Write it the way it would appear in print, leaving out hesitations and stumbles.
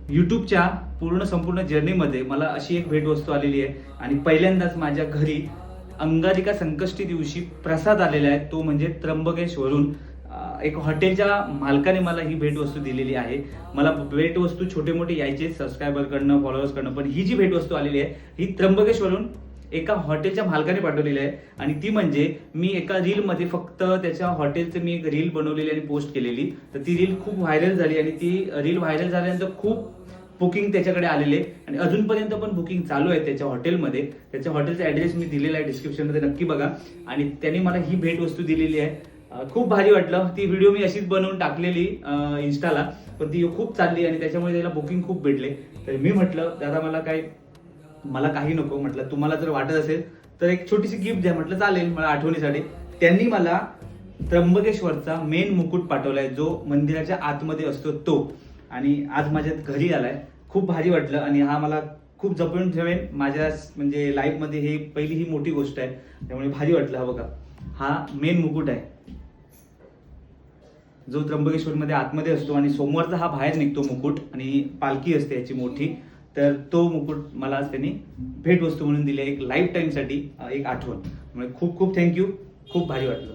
यूट्यूबच्या संपूर्ण जर्नीमध्ये मला अशी एक भेटवस्तू आलेली आहे आणि पहिल्यांदाच माझ्या घरी अंगारिका संकष्टी दिवशी प्रसाद आलेला आहे, तो म्हणजे त्र्यंबकेश्वरून एक हॉटेलच्या मालकाने मला ही भेटवस्तू दिलेली आहे। मला भेटवस्तू छोटे मोठे यायचे सबस्क्रायबरकडनं फॉलोअर्सकडनं, पण ही जी भेटवस्तू आलेली आहे ही त्र्यंबकेश्वरून एका हॉटेलच्या मालकाने पाठवलेली आहे आणि ती म्हणजे मी एका रीलमध्ये फक्त त्याच्या हॉटेलचं मी एक रील बनवलेली आणि पोस्ट केलेली, तर ती रील खूप व्हायरल झाली आणि ती रील व्हायरल झाल्यानंतर खूप बुकिंग त्याच्याकडे आलेले आणि अजूनपर्यंत पण बुकिंग चालू आहे त्याच्या हॉटेलमध्ये। त्याच्या हॉटेलचा ॲड्रेस मी दिलेला आहे डिस्क्रिप्शनमध्ये, नक्की बघा। आणि त्यांनी मला ही भेटवस्तू दिलेली आहे, खूप भारी वाटलं। ती व्हिडिओ मी अशीच बनवून टाकलेली इन्स्टाला, पण ती खूप चालली आणि त्याच्यामुळे त्याला बुकिंग खूप भेटले। तर मी म्हटलं दादा मला काही नको, म्हटलं तुम्हाला जर वाटत असेल तर एक छोटीशी गिफ्ट द्या, म्हटलं चालेल मला आठवणीसाठी। त्यांनी मला त्र्यंबकेश्वरचा मेन मुकुट पाठवलाय, जो मंदिराच्या आतमध्ये असतो तो, आणि आज माझ्या घरी आलाय। खूप भारी वाटलं आणि हा मला खूप जपून ठेवेन माझ्या म्हणजे लाईफमध्ये, ही पहिली ही मोठी गोष्ट आहे, त्यामुळे भारी वाटलं। हा बघा, हा मेन मुकुट आहे जो त्र्यंबकेश्वरमध्ये आतमध्ये असतो आणि सोमवारचा हा बाहेर निघतो मुकुट आणि पालखी असते याची मोठी। तर तो मुकुट मला आज त्यांनी भेटवस्तू म्हणून दिली, एक लाईफ टाईमसाठी एक आठवण। म्हणजे खूप खूप थँक्यू, खूप भारी वाटलं।